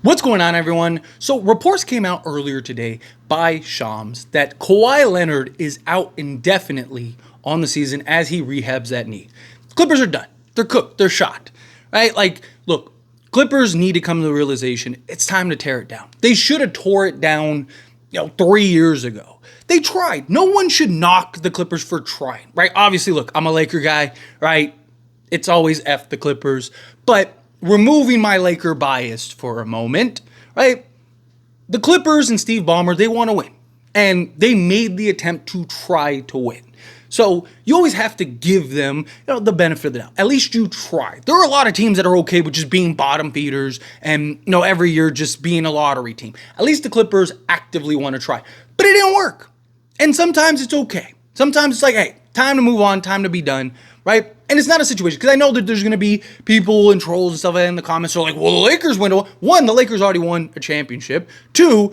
What's going on, everyone? So reports came out earlier today by Shams that Kawhi Leonard is out indefinitely on the season as he rehabs that knee. Clippers are done. They're cooked. They're shot. Right? Look, Clippers need to come to the realization it's time to tear it down. They should have tore it down, 3 years ago. They tried. No one should knock the Clippers for trying, right? Obviously, look, I'm a Laker guy, right? It's always F the Clippers, but removing my Laker bias for a moment, right? The Clippers and Steve Ballmer, they want to win. And they made the attempt to try to win. So you always have to give them, the benefit of the doubt. At least you try. There are a lot of teams that are okay with just being bottom feeders and, every year just being a lottery team. At least the Clippers actively want to try. But it didn't work. And sometimes it's okay. Sometimes it's like, hey, time to move on, time to be done, right? And it's not a situation, because I know that there's going to be people and trolls and stuff in the comments who are like, well, the Lakers went to one, the Lakers already won a championship. Two,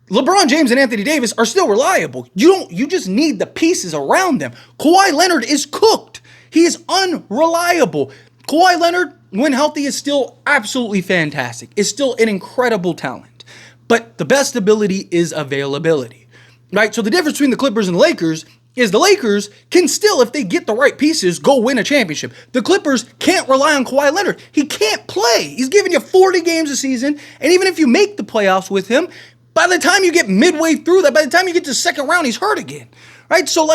LeBron James and Anthony Davis are still reliable. You just need the pieces around them. Kawhi Leonard is cooked. He is unreliable. Kawhi Leonard, when healthy, is still absolutely fantastic. Is still an incredible talent. But the best ability is availability, right? So the difference between the Clippers and the Lakers is the Lakers can still, if they get the right pieces, go win a championship. The Clippers can't rely on Kawhi Leonard. He can't play. He's giving you 40 games a season, and even if you make the playoffs with him, by the time you get midway through that, by the time you get to the second round, he's hurt again, right? So,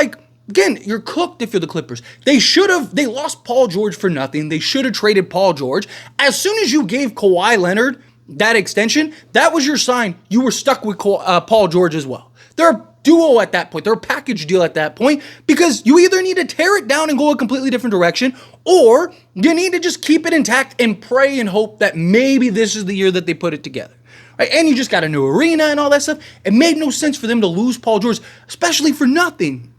again, you're cooked if you're the Clippers. They lost Paul George for nothing. They should have traded Paul George. As soon as you gave Kawhi Leonard that extension, that was your sign you were stuck with Paul George as well. They're a duo at that point. They're a package deal at that point, because you either need to tear it down and go a completely different direction, or you need to just keep it intact and pray and hope that maybe this is the year that they put it together. Right? And you just got a new arena and all that stuff. It made no sense for them to lose Paul George, especially for nothing.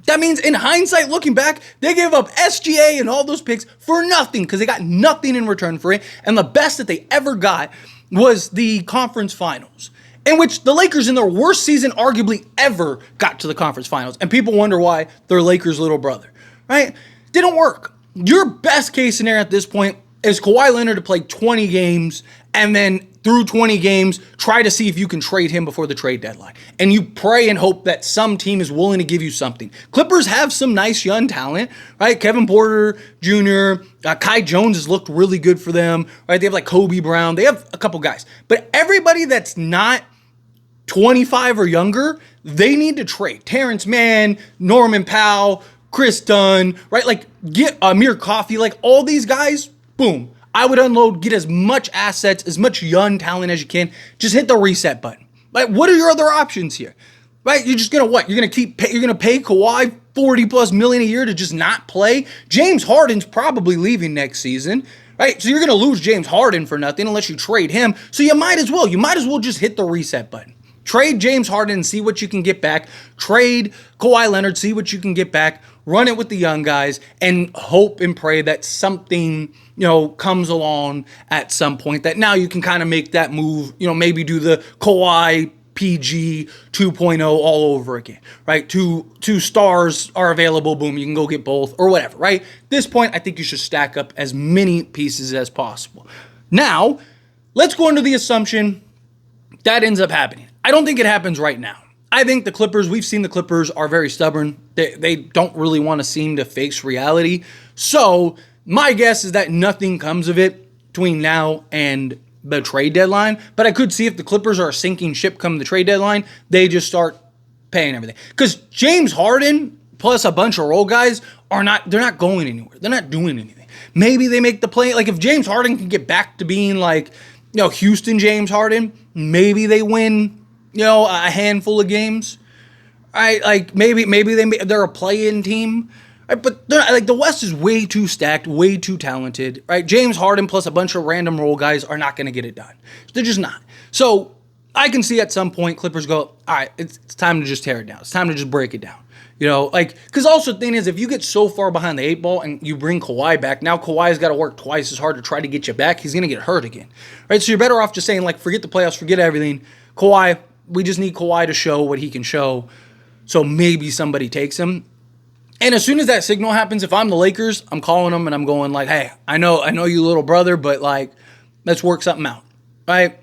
That means, in hindsight, looking back, they gave up SGA and all those picks for nothing, because they got nothing in return for it. And the best that they ever got was the conference finals, in which the Lakers, in their worst season arguably ever, got to the conference finals. And people wonder why they're Lakers' little brother, right? Didn't work. Your best case scenario at this point is Kawhi Leonard to play 20 games, and then through 20 games, try to see if you can trade him before the trade deadline. And you pray and hope that some team is willing to give you something. Clippers have some nice young talent, right? Kevin Porter Jr., Kai Jones has looked really good for them, right? They have Kobe Brown. They have a couple guys. But everybody that's not 25 or younger, they need to trade. Terrence Mann, Norman Powell, Chris Dunn, right? Get Amir Coffey, all these guys, boom. I would unload, get as much assets, as much young talent as you can. Just hit the reset button. What are your other options here? Right? You're just going to what? You're going to pay Kawhi 40 plus million a year to just not play? James Harden's probably leaving next season, right? So you're going to lose James Harden for nothing unless you trade him. So you might as well just hit the reset button. Trade James Harden and see what you can get back. Trade Kawhi Leonard, see what you can get back. Run it with the young guys and hope and pray that something, comes along at some point, that now you can kind of make that move, maybe do the Kawhi PG 2.0 all over again, right? Two stars are available, boom, you can go get both or whatever, right? At this point, I think you should stack up as many pieces as possible. Now, let's go into the assumption that ends up happening. I don't think it happens right now. I think the Clippers, we've seen the Clippers are very stubborn. They don't really want to seem to face reality. So my guess is that nothing comes of it between now and the trade deadline. But I could see if the Clippers are a sinking ship come the trade deadline, they just start paying everything. Because James Harden plus a bunch of role guys they're not going anywhere. They're not doing anything. Maybe they make the play. If James Harden can get back to being Houston James Harden, maybe they win, a handful of games, right? Maybe they're a play-in team, right? But the West is way too stacked, way too talented, right? James Harden plus a bunch of random role guys are not going to get it done. They're just not. So I can see at some point Clippers go, all right, it's time to just tear it down. It's time to just break it down. Because also the thing is, if you get so far behind the 8 ball and you bring Kawhi back, now Kawhi's got to work twice as hard to try to get you back. He's going to get hurt again, right? So you're better off just saying, forget the playoffs, forget everything. Kawhi, we just need Kawhi to show what he can show, so maybe somebody takes him. And as soon as that signal happens, if I'm the Lakers, I'm calling them and I'm going hey, I know you little brother, but let's work something out, right?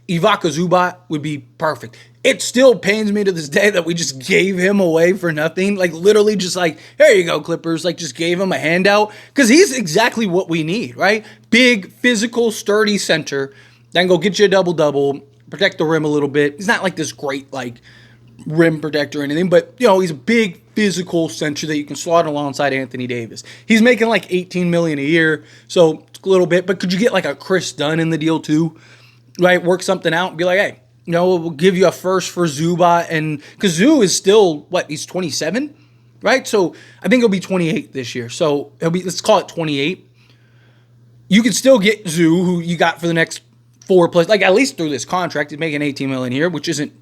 Ivica Zubac would be perfect. It still pains me to this day that we just gave him away for nothing. Like, literally just like, here you go, Clippers. Like, just gave him a handout. Because he's exactly what we need, right? Big, physical, sturdy center. Then go get you a double-double. Protect the rim a little bit. He's not like this great, like, rim protector or anything. But, you know, he's a big, physical center that you can slot alongside Anthony Davis. He's making like $18 million a year. So, it's a little bit. But could you get like a Chris Dunn in the deal too? Right? Work something out and be like, hey, you know, we'll give you a first for Zubac. And because Zoo is still, what, he's 27, right? So I think he'll be 28 this year. So he'll be, let's call it 28. You could still get Zoo, who you got for the next 4+, like at least through this contract. He's making $18 million a year, which isn't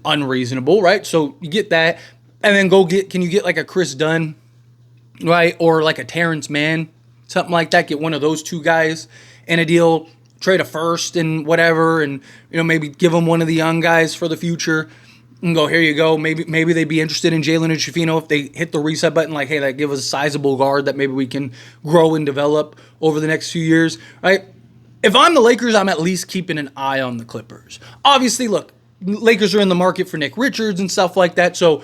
unreasonable, right? So you get that, and then can you get like a Chris Dunn, right? Or like a Terrence Mann, something like that. Get one of those two guys in a deal. Trade a first and whatever, and you know, maybe give them one of the young guys for the future and go, here you go. Maybe they'd be interested in Jalen and Shafino if they hit the reset button, like, hey, that give us a sizable guard that maybe we can grow and develop over the next few years, right? If I'm the Lakers, I'm at least keeping an eye on the Clippers. Obviously, look, Lakers are in the market for Nick Richards and stuff like that, so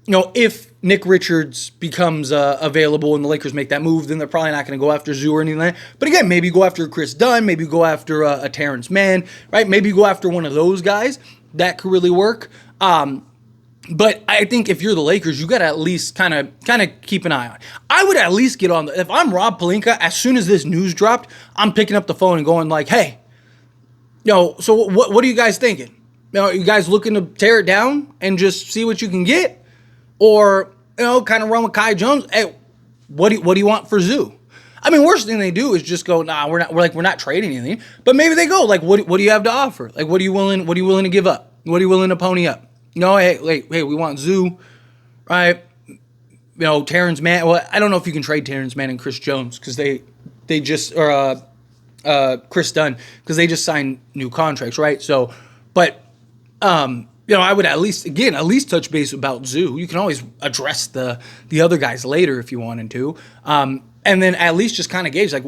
you know, if Nick Richards becomes available and the Lakers make that move, then they're probably not going to go after Zoo or anything like that. But again, maybe go after Chris Dunn, maybe go after a Terrence Mann, right? Maybe go after one of those guys. That could really work. But I think if you're the Lakers, you got to at least kind of keep an eye on. I would at least get on. If I'm Rob Pelinka, as soon as this news dropped, I'm picking up the phone and going like, hey, you know, so what are you guys thinking? You know, are you guys looking to tear it down and just see what you can get? Or, you know, kind of run with Kai Jones. Hey, what do you want for Zoo? I mean, worst thing they do is just go, nah, we're not trading anything. But maybe they go, like, what do you have to offer? Like, what are you willing to give up? What are you willing to pony up? You know, hey, we want Zoo, right? You know, Terrence Mann. Well, I don't know if you can trade Terrence Mann and Chris Jones because they just, or Chris Dunn, because they just signed new contracts, right? So, but, you know, I would at least touch base about Zoo. You can always address the other guys later if you wanted to. And then at least just kind of gauge, like,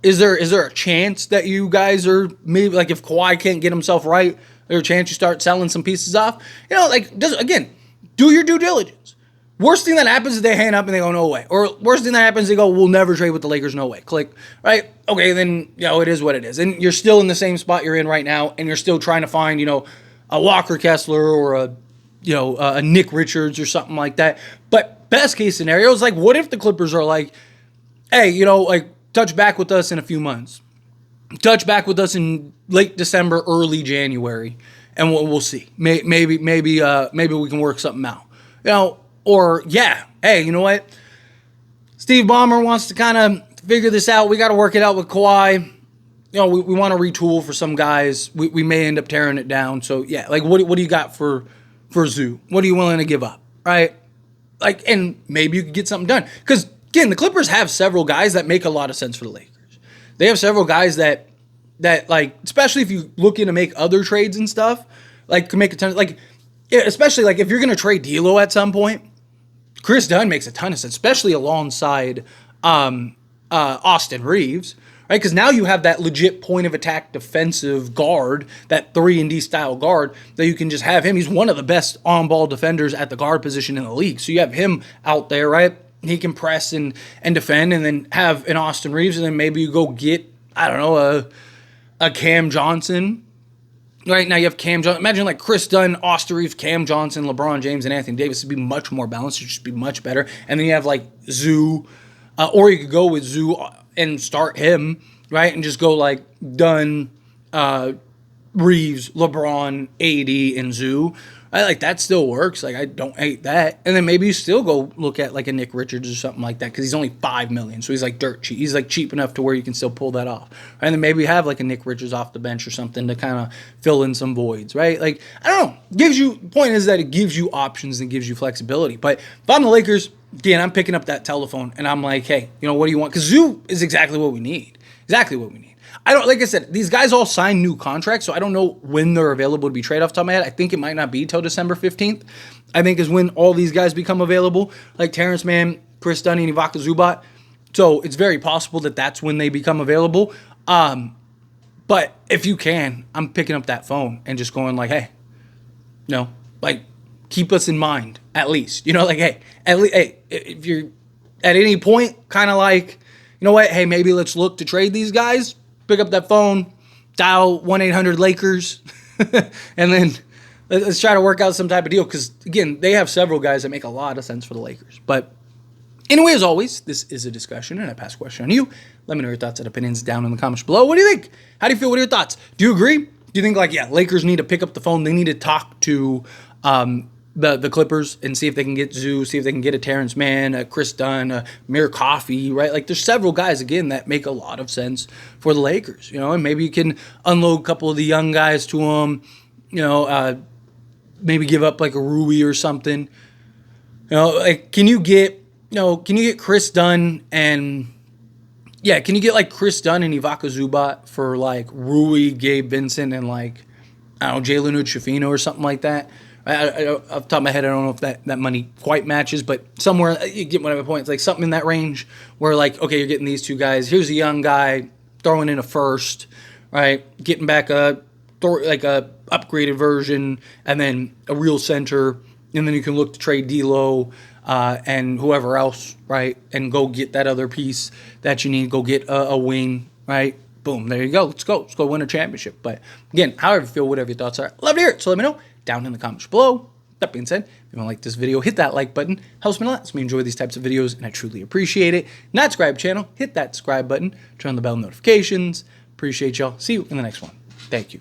is there a chance that you guys are maybe, like, if Kawhi can't get himself right, there's a chance you start selling some pieces off? You know, like, again, do your due diligence. Worst thing that happens is they hang up and they go, no way. Or worst thing that happens is they go, we'll never trade with the Lakers, no way. Click, right? Okay, then, you know, it is what it is. And you're still in the same spot you're in right now, and you're still trying to find, you know, a Walker Kessler or a Nick Richards or something like that. But best case scenario is like, what if the Clippers are like, hey, you know, like, touch back with us in a few months. Touch back with us in late December, early January, and we'll see. Maybe we can work something out. You know, or yeah, hey, you know what? Steve Ballmer wants to kind of figure this out. We got to work it out with Kawhi. You know, we want to retool for some guys. We may end up tearing it down. So, yeah, like, what do you got for Zoo? What are you willing to give up, right? Like, and maybe you could get something done. Because, again, the Clippers have several guys that make a lot of sense for the Lakers. They have several guys that like, especially if you looking to make other trades and stuff, like, can make a ton of, like, especially, like, if you're going to trade D'Lo at some point, Chris Dunn makes a ton of sense, especially alongside Austin Reeves. Right, because now you have that legit point of attack defensive guard, that 3-and-D style guard that you can just have him. He's one of the best on-ball defenders at the guard position in the league. So you have him out there, right? He can press and defend, and then have an Austin Reeves, and then maybe you go get, I don't know, a Cam Johnson. Right now you have Cam Johnson. Imagine like Chris Dunn, Austin Reeves, Cam Johnson, LeBron James, and Anthony Davis would be much more balanced. It would just be much better. And then you have like Zoo, or you could go with Zoo and start him, right? And just go like Dunn, Reeves, LeBron, AD, and Zoo. Like, that still works. Like, I don't hate that. And then maybe you still go look at like a Nick Richards or something like that, because he's only $5 million, so he's like dirt cheap. He's like cheap enough to where you can still pull that off. And then maybe have like a Nick Richards off the bench or something to kind of fill in some voids, right? Like, I don't know. Point is that it gives you options and gives you flexibility. But if I'm the Lakers, again, I'm picking up that telephone and I'm like, hey, you know, what do you want? Because Zoo is exactly what we need. Exactly what we need. Like I said, these guys all signed new contracts, so I don't know when they're available to be traded off the top of my head. I think it might not be till December 15th, I think, is when all these guys become available, like Terrence Mann, Chris Dunn, and Ivica Zubac. So it's very possible that that's when they become available. But if you can, I'm picking up that phone and just going like, hey, like keep us in mind at least. Like, hey, hey, if you're at any point kind of like, you know what, hey, maybe let's look to trade these guys. Pick up that phone, dial 1-800-Lakers, and then let's try to work out some type of deal. Because, again, they have several guys that make a lot of sense for the Lakers. But anyway, as always, this is a discussion, and I pass a question on you. Let me know your thoughts and opinions down in the comments below. What do you think? How do you feel? What are your thoughts? Do you agree? Do you think, like, yeah, Lakers need to pick up the phone? They need to talk to the Clippers and see if they can get Zoo, see if they can get a Terrence Mann, a Chris Dunn, a Mir Coffee, right? Like, there's several guys, again, that make a lot of sense for the Lakers, and maybe you can unload a couple of the young guys to them, maybe give up, like, a Rui or something. Like, can you get Chris Dunn and, can you get, like, Chris Dunn and Ivaka Zubac for, like, Rui, Gabe Vincent, and, like, I don't know, Jalen Hood-Schifino or something like that? I off the top of my head, I don't know if that money quite matches, but somewhere, you get one of my points, like something in that range where, like, okay, you're getting these two guys. Here's a young guy throwing in a first, right? Getting back a upgraded version, and then a real center, and then you can look to trade D'Lo and whoever else, right? And go get that other piece that you need. Go get a wing, right? Boom, there you go. Let's go win a championship. But again, however you feel, whatever your thoughts are, love to hear it. So let me know down in the comments below. That being said, if you want to like this video, hit that like button. Helps me a lot. Lets me enjoy these types of videos, and I truly appreciate it. Not subscribe channel, hit that subscribe button. Turn on the bell notifications. Appreciate y'all. See you in the next one. Thank you.